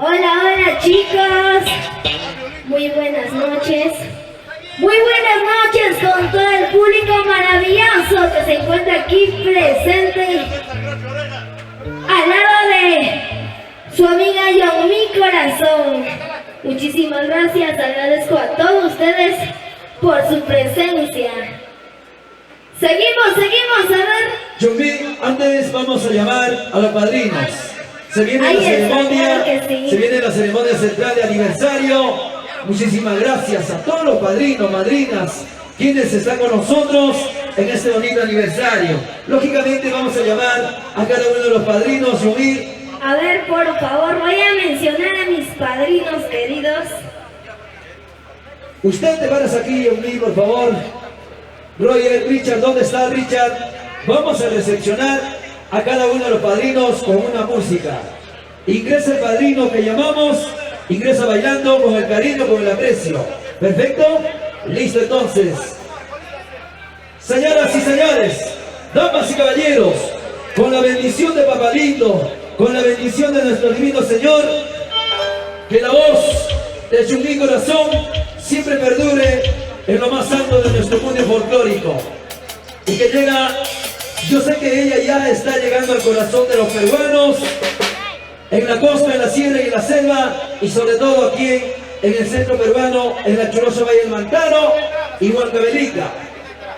Hola, hola chicos, muy buenas noches. Muy buenas noches con todo el público maravilloso que se encuentra aquí presente al lado de su amiga Yo Mi Corazón. Muchísimas gracias, agradezco a todos ustedes por su presencia. Seguimos, a ver. Yumi, antes vamos a llamar a los padrinos. Se viene la ceremonia, se viene la ceremonia central de aniversario. Muchísimas gracias a todos los padrinos, madrinas, quienes están con nosotros en este bonito aniversario. Lógicamente vamos a llamar a cada uno de los padrinos, Yumi. A ver, por favor, voy a mencionar a mis padrinos queridos. Usted te paras aquí, Yumi, por favor. Roger, Richard, ¿dónde está Richard? Vamos a recepcionar a cada uno de los padrinos con una música. Ingresa el padrino que llamamos, ingresa bailando con el cariño, con el aprecio. ¿Perfecto? Listo entonces. Señoras y señores, damas y caballeros, con la bendición de Papá Lindo, con la bendición de nuestro divino Señor, que la voz de Yo Mi Corazón siempre perdure en lo más alto de nuestro mundo folclórico. Y que llega, yo sé que ella ya está llegando al corazón de los peruanos, en la costa, en la sierra y en la selva, y sobre todo aquí en el centro peruano, en la Chorosa Valle del Mantaro y Huancavelica.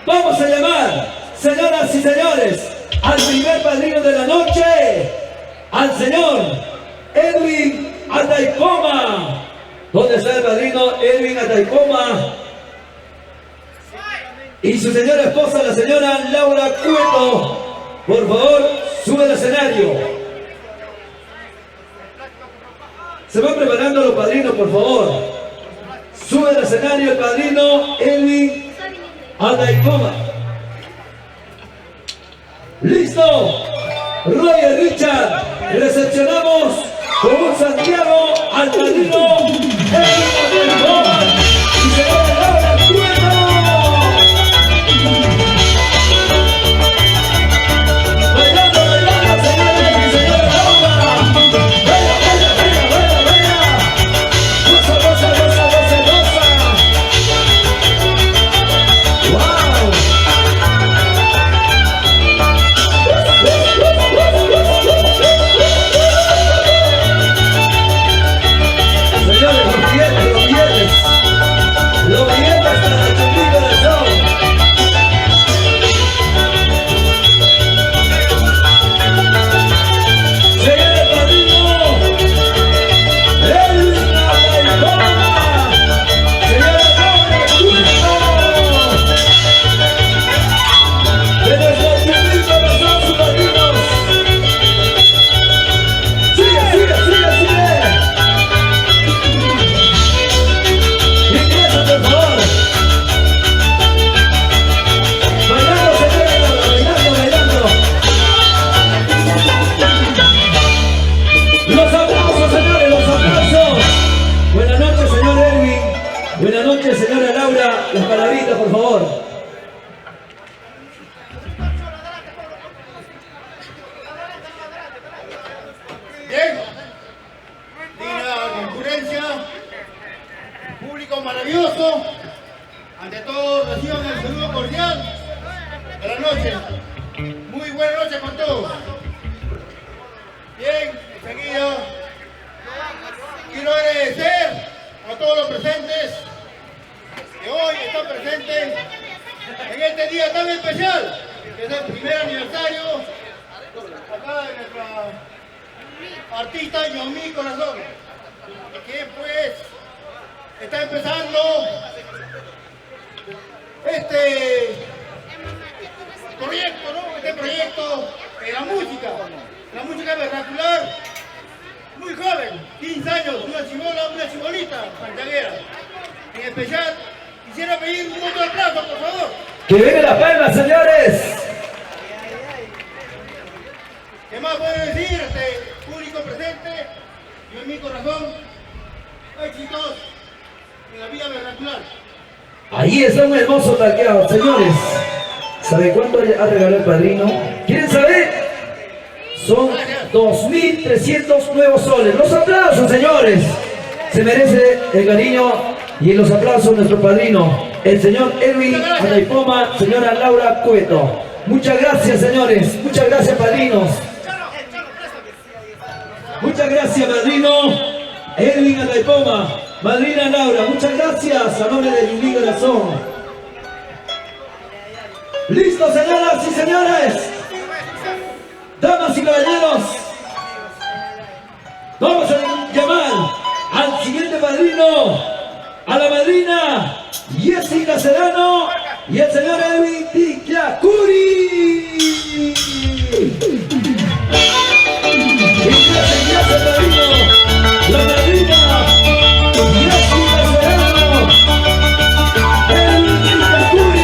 Vamos a llamar, señoras y señores, al primer padrino de la noche, al señor Edwin Ataicoma. ¿Dónde está el padrino Edwin Ataicoma? Y su señora esposa, la señora Laura Cueto. Por favor, sube al escenario. Se van preparando los padrinos, por favor. Sube al escenario el padrino Edwin Ataicoma. ¡Listo! Roger, Richard, recepcionamos con un Santiago al padrino Edwin Ataicoma y señora Laura Cueto. Las palabritas, por favor. Bien, digna concurrencia, público maravilloso, ante todo reciban el saludo cordial de la noche. Muy buena noche con todos. Bien, enseguida quiero agradecer a todos los presentes que hoy están presentes en este día tan especial, que es el primer aniversario acá de nuestra artista Yo Mi Corazón, que pues está empezando este proyecto, ¿no? Este proyecto de la música vernacular, muy joven, 15 años, una chibolita santiaguera. En especial, quisiera pedir un otro aplauso, por favor. ¡Que venga la palma, señores! ¿Qué más puedo decir? Público presente, Yo Mi Corazón, éxitos en la vida vernacular. Ahí está un hermoso taqueado, señores. ¿Sabe cuánto ha regalado el padrino? ¿Quieren saber? Son 2.300 nuevos soles. Los aplausos, señores. Se merece el cariño y los aplausos nuestro padrino, el señor Edwin Anaipoma, señora Laura Cueto. Muchas gracias, señores. Muchas gracias, padrinos. Muchas gracias, padrino Edwin Anaipoma, madrina Laura. Muchas gracias a nombre de Yulín Corazón. ¿Listo, señoras y señores? Damas y caballeros, vamos a llamar al siguiente padrino, a la madrina Jessica Serrano y el señor Edwin Tillacuri. Gracias, padrino, la madrina Jessica Serrano, Edwin Tillacuri.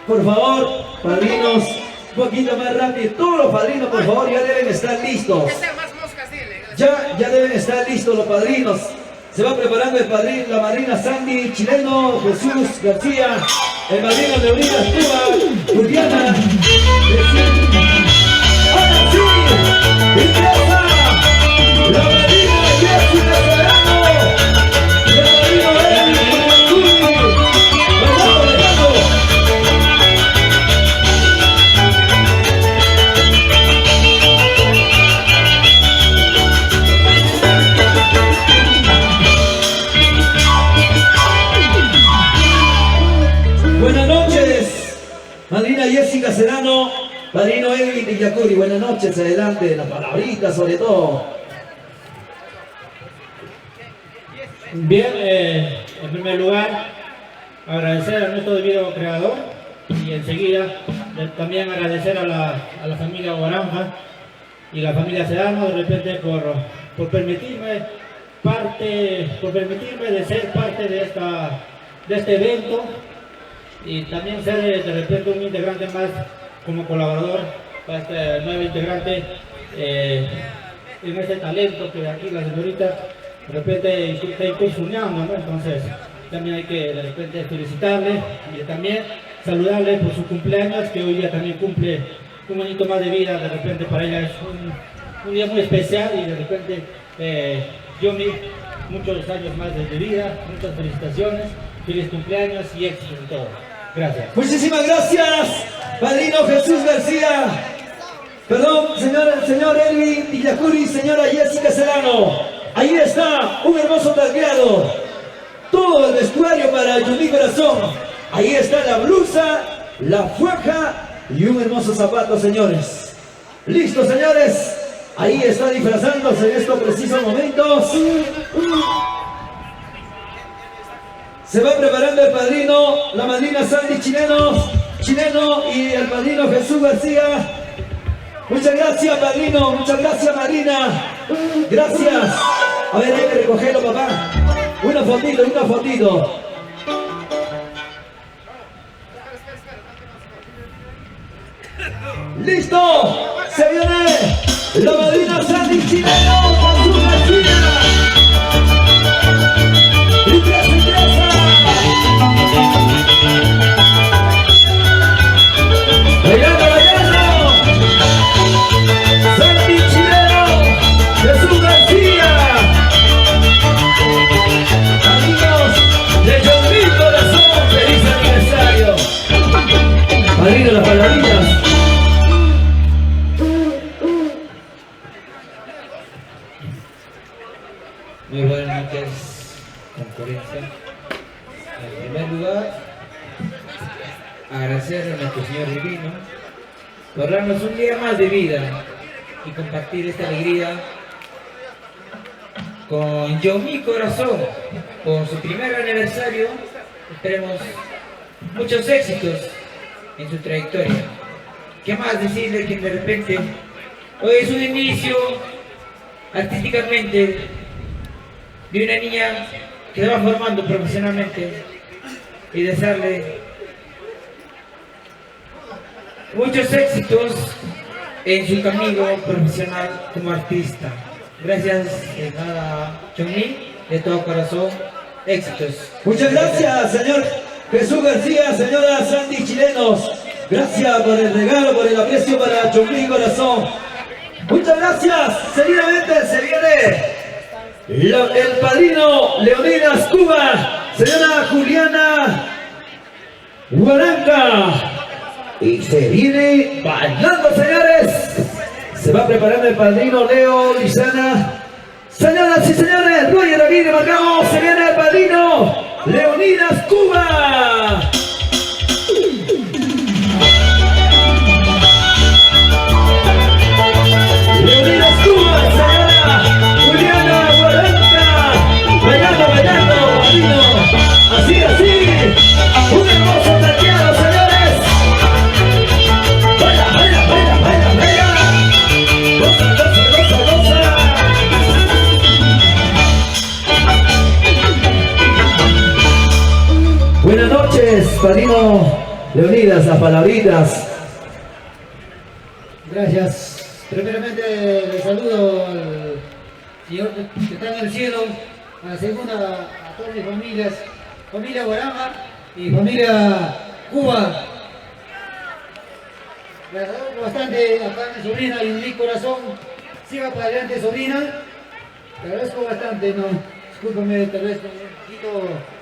Por favor, padrinos, un poquito más rápido. Todos los padrinos, por favor, ya deben estar listos. Ya deben estar listos los padrinos. Se va preparando el padrino, la madrina Sandy Chileno, Jesús García, el padrino Leonidas Cuba, Juliana. ¡Ahora sí! ¡Empieza! La madrina Jessica Serrano y el padrino Edwin Tillacuri. Buenas noches, madrina Jessica Serrano, padrino Edwin Tillacuri. Buenas noches, adelante, las palabritas sobre todo. Bien, en primer lugar, agradecer a nuestro debido creador y enseguida también agradecer a la familia Guaranja y la familia Serrano de repente por permitirme de ser parte de este evento y también ser de repente un integrante más como colaborador para este nuevo integrante en este talento que aquí la señorita de repente está incursionando, ¿no? Entonces también hay que de repente felicitarle y también saludarle por su cumpleaños, que hoy día también cumple un añito más de vida. De repente para ella es un día muy especial y de repente muchos años más de vida, muchas felicitaciones, feliz cumpleaños y éxito en todo. Gracias. Muchísimas gracias, padrino Jesús García. Perdón, señor Edwin Tillacuri, señora Jessica Serrano. Ahí está, un hermoso talqueado. Todo el vestuario para Yulín Corazón. Ahí está la blusa, la faja y un hermoso zapato, señores. ¿Listos, señores? Ahí está disfrazándose en estos precisos momentos. Se va preparando el padrino, la madrina Sandy Chileno y el padrino Jesús García. Muchas gracias, padrino. Muchas gracias, madrina. Gracias. A ver, hay que recogerlo, papá. Una fotito. ¡Listo! Se viene la madrina Sandy Chileno con su García. ¡Ingresa! ¡Bailando! Sandy Chileno, Jesús García. Amigos de Yulín Corazón, feliz aniversario. Padrino, las palabritas. Muy buenas noches, concurrencia. En primer lugar, agradecer a nuestro Señor Divino por darnos un día más de vida y compartir esta alegría con Yulín Corazón por su primer aniversario. Esperemos muchos éxitos en su trayectoria. ¿Qué más decirle que de repente Hoy es un inicio artísticamente de una niña que se va formando profesionalmente y desearle muchos éxitos en su camino profesional como artista. Gracias a Chongmin, de todo corazón, éxitos. Muchas gracias, señor Jesús García, señora Sandy Chilenos. Gracias por el regalo, por el aprecio para Chongmin Corazón. Muchas gracias. Seguidamente se viene el padrino Leonidas Cuba, señora Juliana Guaranca. Y se viene bailando, señores. Se va preparando el padrino Leo Lizana. Señoras y señores, Roger Aguirre marcamos. Se viene el padrino Leonidas Cuba. Leonidas Cuba, señora Juliana Guaranca. Bailando, bailando, padrino. Así, así. Un hermoso taqueado, señores. Baila, baila, baila, baila, baila. Goza, goza, goza, goza. Buenas noches, padrino Leonidas, las palabritas. Gracias. Primeramente le saludo al Señor que está en el cielo, a la segunda, a todas mis familias, familia Guarama y familia Cuba. Le agradezco bastante acá a mi sobrina y mi corazón. Siga para adelante, sobrina. Te agradezco bastante, no, discúlpame, tal vez un poquito,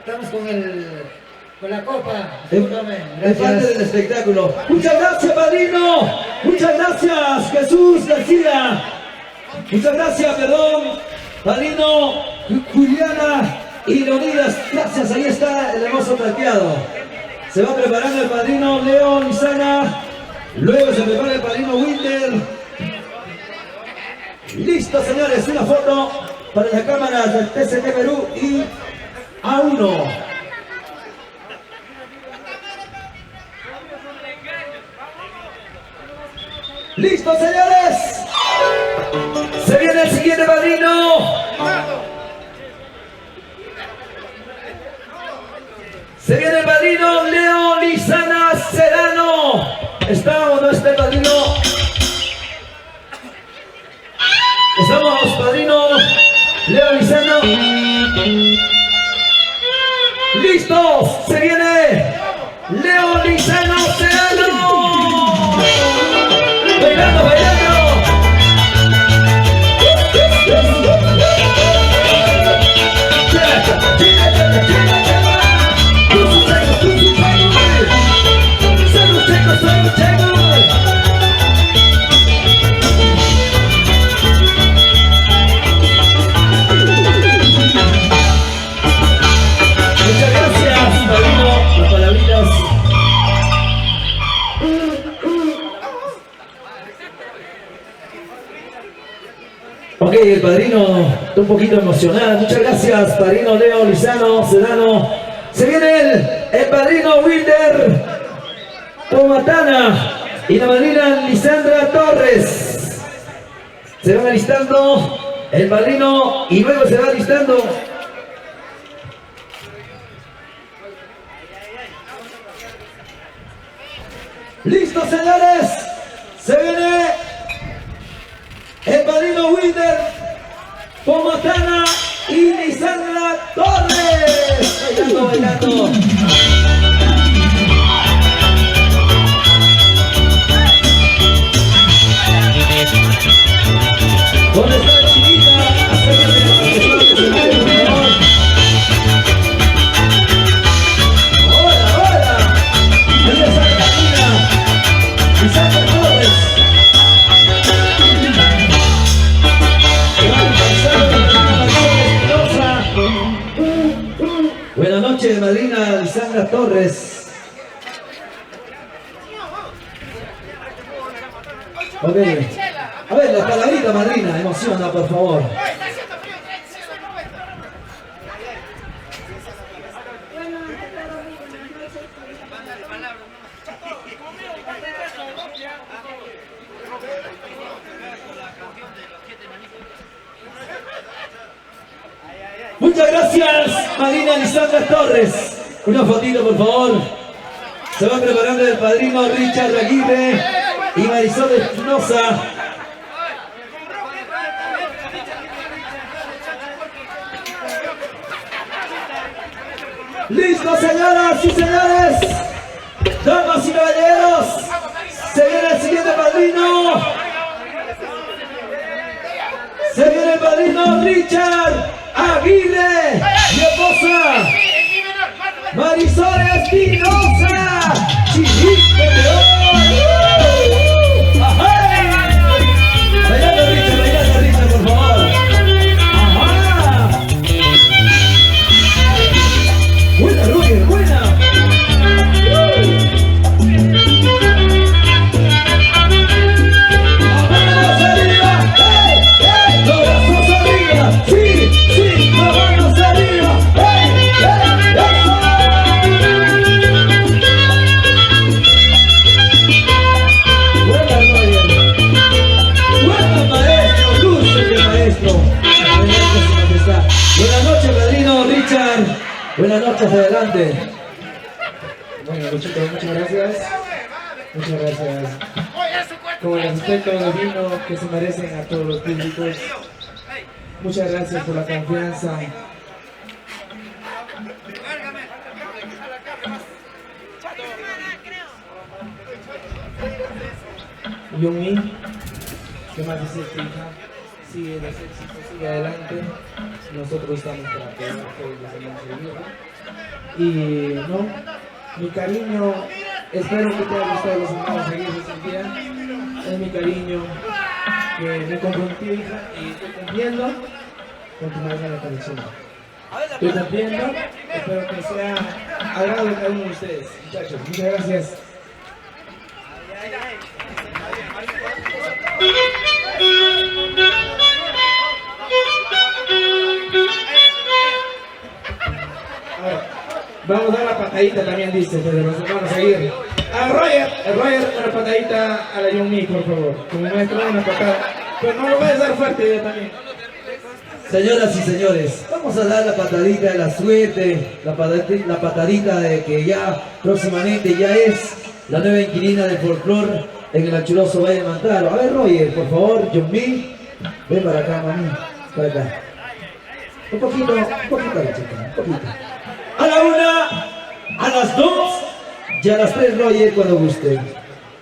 estamos con la copa, discúlpame, Es parte gracias. del espectáculo. Muchas gracias, padrino. Muchas gracias, Jesús García. Muchas gracias, perdón, padrino Juliana y Leonidas. Gracias, ahí está el hermoso plateado. Se va preparando el padrino Leo Lizana. Luego se prepara el padrino Wilder. Listo, señores, una foto para las cámaras del TCT Perú y A1. ¡Listo, señores! Se viene el siguiente padrino. Se viene el padrino Leo Lizana Serrano. ¿Está o no está el padrino? Estamos, padrino Leo Lizano. ¡Listos! Se viene Leo Lizano Serrano. Bailando, bailando. Muchas gracias, padrino, las palabritas. Ok, el padrino está un poquito emocionado. Muchas gracias, padrino Leo Lizano Serrano. Se viene el padrino Wilder Tomatana y la madrina Lisandra Torres. Se van alistando el padrino y luego se va alistando ¡listo, señores! Se viene el padrino Wilder Tomatana y Lisandra Torres. Bailando, bailando. ¿Dónde está la chiquita? Acércate, por favor. Ahora, ahora. Ahí está la chiquita. Lisandra Torres. Buenas noches, madrina Lisandra Torres. Ok. A ver, la palabrita, madrina, emociona, por favor. Muchas gracias, Marina Lisandra Torres. Una fotito, por favor. Se va preparando el padrino Richard Aguirre y Marisol Espinosa. ¡Listo, señoras y señores! ¡Damas y caballeros! ¡Se viene el siguiente padrino! ¡Se viene el padrino Richard Aguirre! ¡Mi esposa! ¡Marisol Espinosa! ¡Chilito de oro! ¡Ajá! Bailando Richard, por favor. ¡Ajá! ¡Buena, Roger, buena! ¡Manos arriba! ¡Hey! ¡Hey! ¡Los brazos arriba! ¡Sí! ¡Sí! ¡Las manos arriba! ¡Hey! ¡Hey! ¡Eso! ¡Buena, Roger! ¡Buena, maestro! ¡Dulce maestro! Adelante, su majestad. Buenas noches, padrino Richard. Buenas noches, adelante. Bueno, Luchito, muchas gracias. Muchas gracias. Con el respeto divino que se merecen a todos los públicos. Muchas gracias por la confianza. Yumi, ¿qué más dice tu hija? Sigue los éxitos, sigue adelante. Nosotros estamos para apoyar a todos los demás de Y no, mi cariño, espero que te haya gustado los hermanos seguidos ese día. Es mi cariño que me comprometí, hija, y estoy cumpliendo con tu madre la colección. Estoy cumpliendo, espero que sea agrado de cada uno de ustedes, muchachos. Muchas gracias. Vamos a dar la patadita también, dice, pero los hermanos a seguir. A Roger, una patadita a la Yumi, por favor. Como maestro, una patada. Pero no lo voy a dar fuerte yo también. Señoras y señores, vamos a dar la patadita de la suerte, la patadita de que ya próximamente ya es la nueva inquilina del folclore en el anchuroso Valle de Mantaro. A ver, Roger, por favor, Yumi, ven para acá, mami, para acá. Un poquito, la chica, un poquito. A la una, a las dos y a las tres, Roger, cuando guste.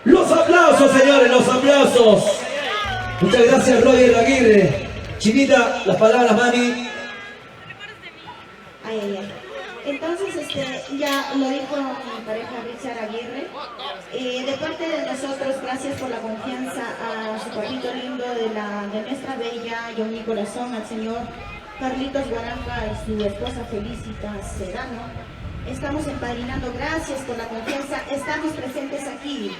Los aplausos, señores, los aplausos. Muchas gracias, Roger Aguirre. Chinita, las palabras, mami. Ay, ay, ay. Entonces, ya lo dijo mi pareja Richard Aguirre. De parte de nosotros, gracias por la confianza a su papito lindo de nuestra bella Yumi Corazón, al señor Carlitos Guaranga y su esposa Felicitas Sedano. Estamos empadrinando, gracias por la confianza. Estamos presentes aquí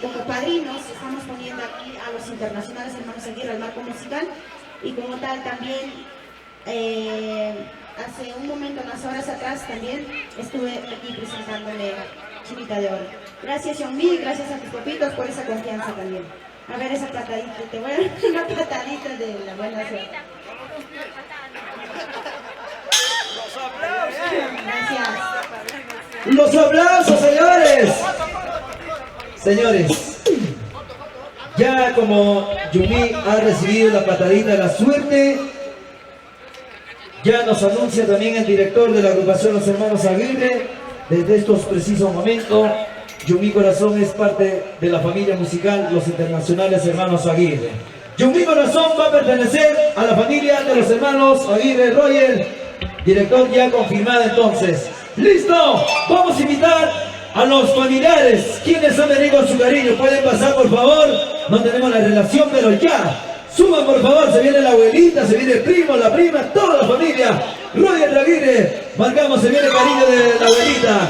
como padrinos, estamos poniendo aquí a los internacionales hermanos Aguirre al marco musical, y como tal también hace un momento, unas horas atrás, también estuve aquí presentándole Chinita de Oro. Gracias, Yumi, gracias a tus papitos por esa confianza también. A ver esa patadita, te voy a dar una patadita de la buena suerte. Gracias. Los aplausos, señores. Señores, ya como Yumi ha recibido la patadita de la suerte, ya nos anuncia también el director de la agrupación Los Hermanos Aguirre. Desde estos precisos momentos, Yumi Corazón es parte de la familia musical Los Internacionales Hermanos Aguirre. Yumi Corazón va a pertenecer a la familia de los hermanos Aguirre. Roger, director ya confirmado entonces. ¡Listo! Vamos a invitar a los familiares. Quienes han venido con su cariño, pueden pasar, por favor. No tenemos la relación, pero ya. Suban, por favor. Se viene la abuelita, se viene el primo, la prima, toda la familia. Roger Aguirre, marcamos, se viene el cariño de la abuelita.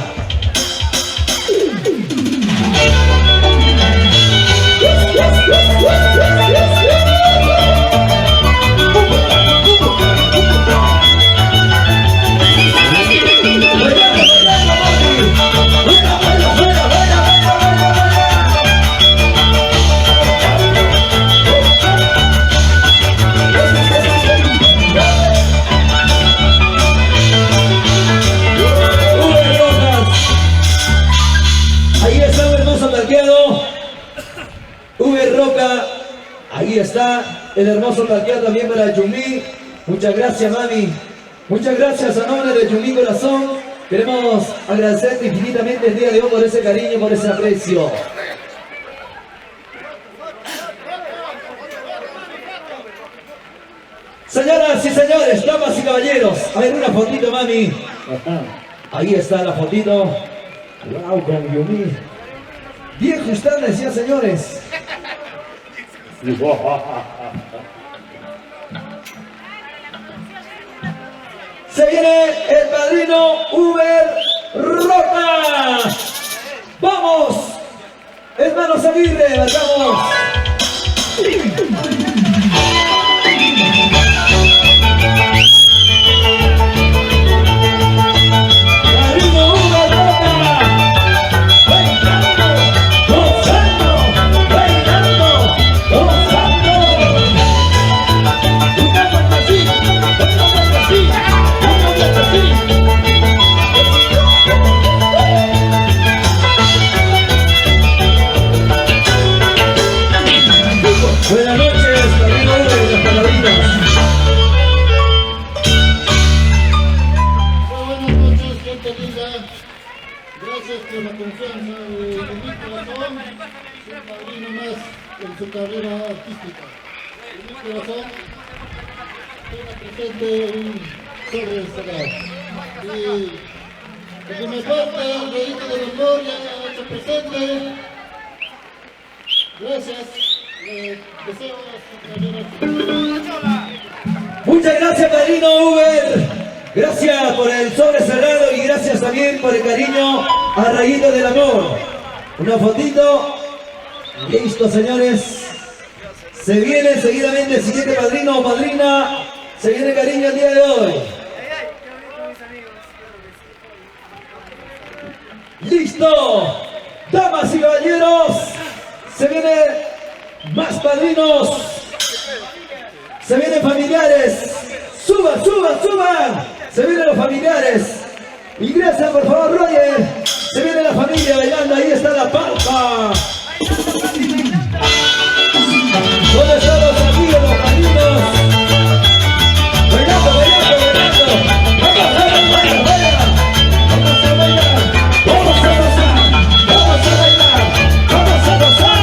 el hermoso taqueado también para Yumi. Muchas gracias, mami. Muchas gracias a nombre de Yumi Corazón. Queremos agradecerte infinitamente el día de hoy por ese cariño, por ese aprecio. Señoras y señores, damas y caballeros, a ver una fotito, mami. Ahí está la fotito. Wow, con Yumi. Bien ajustada, decía, señores. Se viene el padrino Uber Roca. ¡Vamos! Hermanos Aguirre, vamos. Padrino Uber Roca. Bailando, gozando, bailando, gozando. Una vuelta así, otra vuelta así. Buenas noches, padrino de las palabritas. Buenas noches, gente linda. Gracias por la confianza de mi corazón. Soy padrino más en su carrera artística. En mi corazón, tengo presente un sobre sagrado. Y desde mi parte, el dedito de la gloria hecho presente. Gracias. Deseo su carrera. Muchas gracias, padrino Uber. Gracias por el sobre cerrado y gracias también por el cariño a Rayito del Amor. Una fotito. Listo, señores. Se viene seguidamente el siguiente padrino o madrina. Se viene cariño el día de hoy. Listo. Damas y caballeros. Se viene más padrinos. Se vienen familiares. Suban, suban, suban. Se vienen los familiares. Ingresen, por favor, Roger. Se viene la familia bailando. Ahí está la palpa. ¿Dónde están los amigos, los padrinos? Bailando, bailando, bailando. Vamos a bailar, bailar. Vamos a bailar. Vamos a gozar. Vamos a bailar. Vamos a gozar.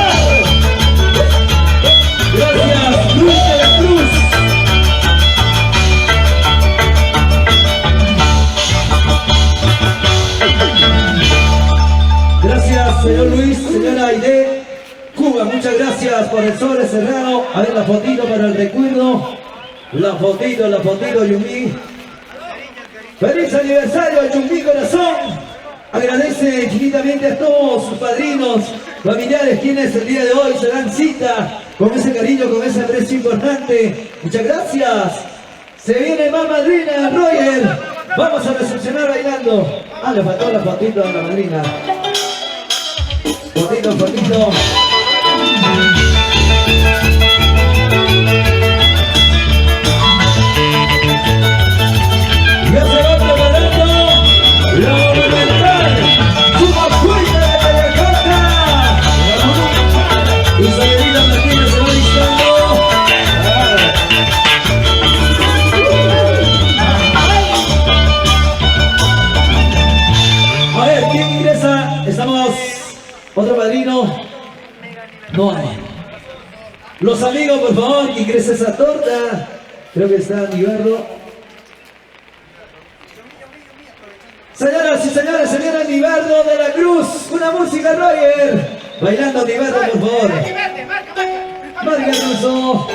Gracias, Luis de la Cruz. Gracias, señor Luis, señora Aide. Cuba, muchas gracias por el sobre cerrado. A ver la fotito para el recuerdo. La fotito, Yumi. Feliz aniversario a Yumi Corazón. Agradece infinitamente a todos sus padrinos, familiares, quienes el día de hoy se dan cita con ese cariño, con ese aprecio importante. Muchas gracias. Se viene más madrina, Roger. Vamos a recepcionar bailando. Ah, le faltó la fotito de la madrina. Fotito. Ya se va preparando la monumental. ¡Suba fuerte de Cayacata! Y Isabelita Martínez se va listando. A ver, ¿quién ingresa? Estamos... Otro padrino. No hay. Los amigos, por favor, que ingrese esa torta. Creo que está Nibarro. Señoras y señores, se viene Nibarro de la Cruz. Una música, Roger. Bailando Nibarro, por favor. Marca Alonso.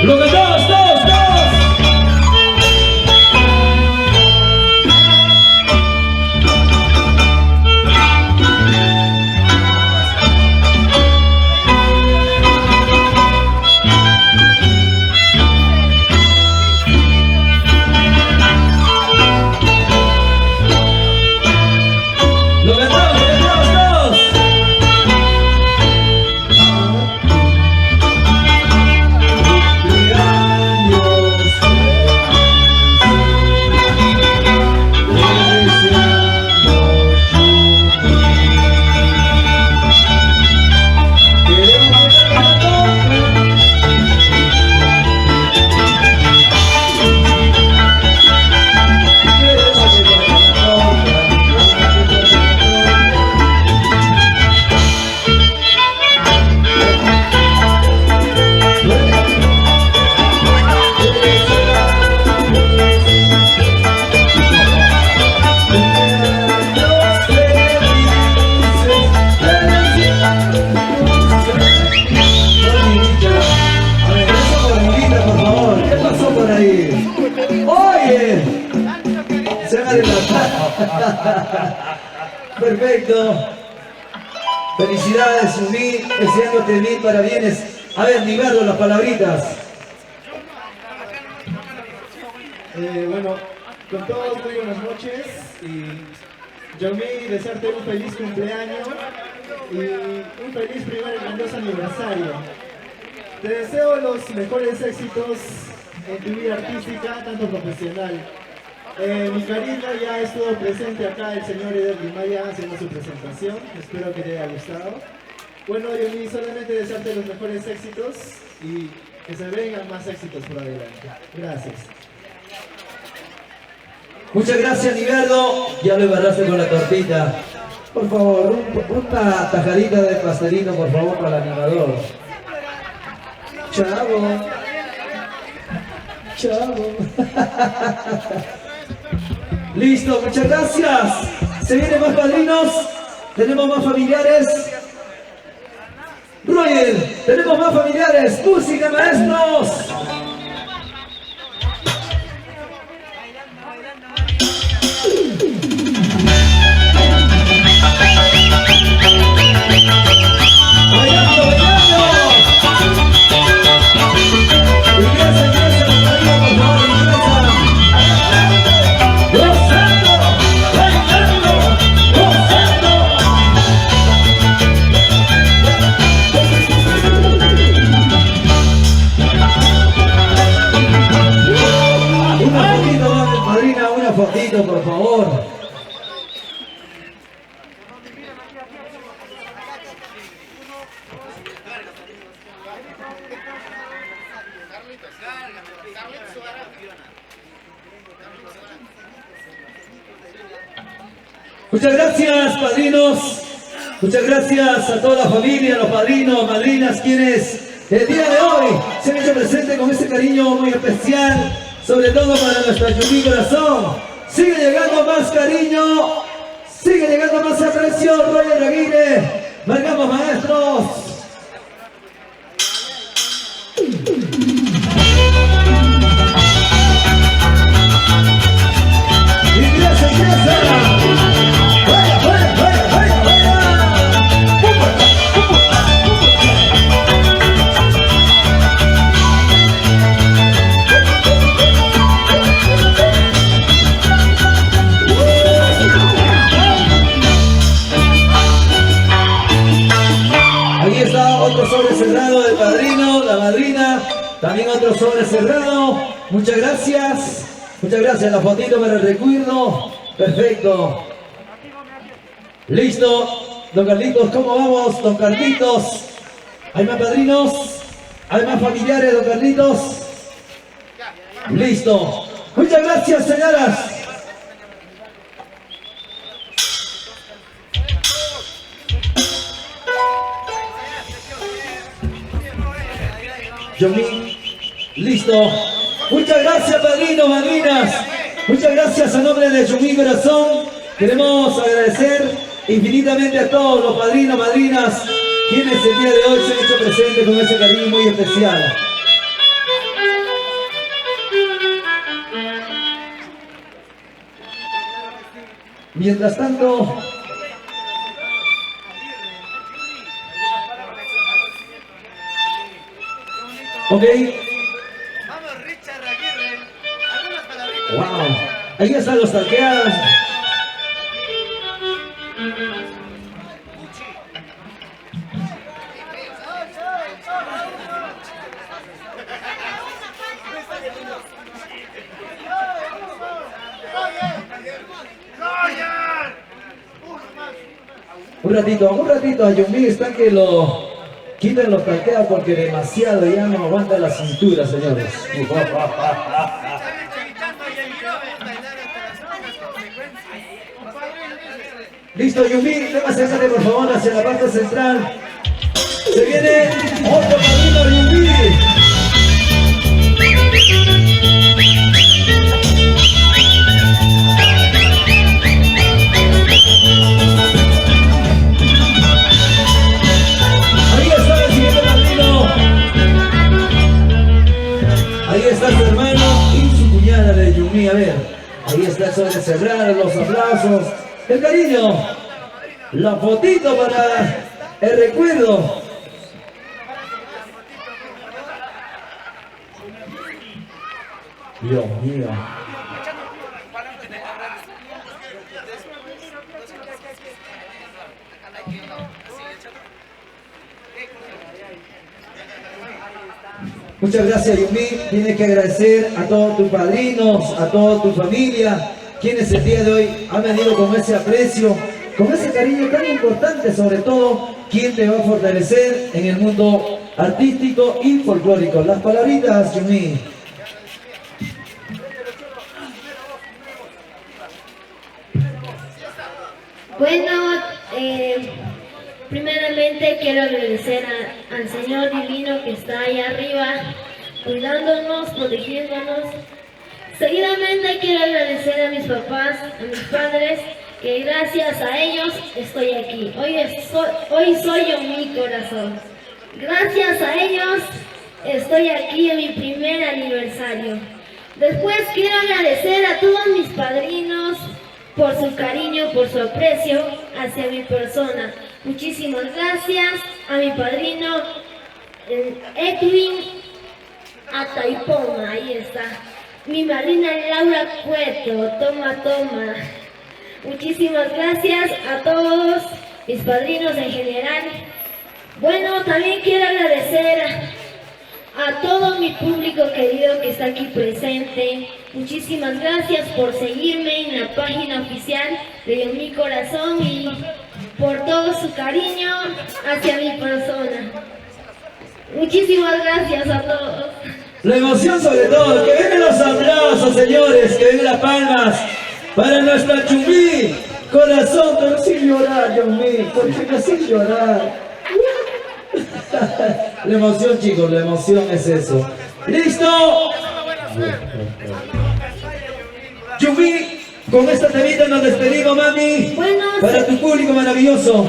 Lo cantamos todos. Lo cantamos todos. Perfecto. Felicidades, Yumi, deseándote mil parabienes. A ver, Nigardo, las palabritas. Bueno, con todos muy buenas noches y Yumi, desearte un feliz cumpleaños y un feliz primer y grandioso aniversario. Te deseo los mejores éxitos en tu vida artística, tanto profesional. Mi cariño ya estuvo presente acá el señor Eder Limaya haciendo su presentación, espero que te haya gustado. Bueno, Yumi, solamente desearte los mejores éxitos y que se vengan más éxitos por adelante. Gracias. Muchas gracias, Nigardo. Ya lo embarraste con la tortita. Por favor, una tajadita de pastelito, por favor, para el animador. Chavo. Chavo. Listo, muchas gracias. Se vienen más padrinos. Tenemos más familiares. Roger, tenemos más familiares. Música, maestros. Bailando, bailando. Ingresa, ingresa, por favor, ingresa. Gozando, bailando, gozando. Una fotito, madrina, una fotito, por favor. Muchas gracias, padrinos. Muchas gracias a toda la familia, los padrinos, madrinas, quienes el día de hoy se han hecho presentes con ese cariño muy especial, sobre todo para nuestra Yumi Corazón. Sigue llegando más cariño, sigue llegando más aprecio. Roger Aguirre, marcamos, maestros. Ingresa, ingresa. ¡Vaya, vaya, vaya, vaya, vaya! Aquí está otro sobre cerrado del padrino, la madrina, también otro sobre cerrado. Muchas gracias. Muchas gracias, la fotito para el recuerdo. Perfecto. Listo. Don Carlitos, ¿cómo vamos? Don Carlitos. ¿Hay más padrinos? ¿Hay más familiares, don Carlitos? Listo. Muchas gracias, señoras. Yumi, listo. Muchas gracias, padrinos, madrinas. Muchas gracias a nombre de Yumi Corazón. Queremos agradecer infinitamente a todos los padrinos, madrinas, quienes el día de hoy se han hecho presentes con ese cariño muy especial. Mientras tanto, ok. Vamos, Richard Aguirre. Algunas palabritas. Wow. Ahí están los talqueados. Un ratito, a Yumi están que lo quiten los talqueados porque demasiado ya no aguanta la cintura, señores. Listo, Yumi, acércate por favor hacia la parte central. Se viene otro padrino, Yumi. Ahí está el siguiente padrino. Ahí está su hermano y su cuñada de Yumi. A ver, ahí está el sobre cerrar, los aplausos. el cariño, la fotito para el recuerdo. Dios mío. Muchas gracias, Yumi. Tienes que agradecer a todos tus padrinos, a toda tu familia, quienes el día de hoy han venido con ese aprecio, con ese cariño tan importante, sobre todo, quien te va a fortalecer en el mundo artístico y folclórico. Las palabritas, Yumi. Bueno, primeramente quiero agradecer al Señor Divino que está ahí arriba, cuidándonos, protegiéndonos. Seguidamente quiero agradecer a mis papás, a mis padres, que gracias a ellos estoy aquí. Hoy soy yo mi corazón. Gracias a ellos estoy aquí en mi primer aniversario. Después quiero agradecer a todos mis padrinos por su cariño, por su aprecio hacia mi persona. Muchísimas gracias a mi padrino Edwin Ataipoma, ahí está. Mi madrina Laura Cueto, toma. Muchísimas gracias a todos mis padrinos en general. Bueno, también quiero agradecer a todo mi público querido que está aquí presente. Muchísimas gracias por seguirme en la página oficial de Mi Corazón y por todo su cariño hacia mi persona. Muchísimas gracias a todos. La emoción sobre todo, que vengan los aplausos, señores, que vengan las palmas para nuestra Chumí Corazón, pero sin llorar, Dios mío, porque sin llorar. La emoción, chicos, la emoción es eso. ¡Listo! Chumí, con esta temita nos despedimos, mami. Bueno, para tu público maravilloso.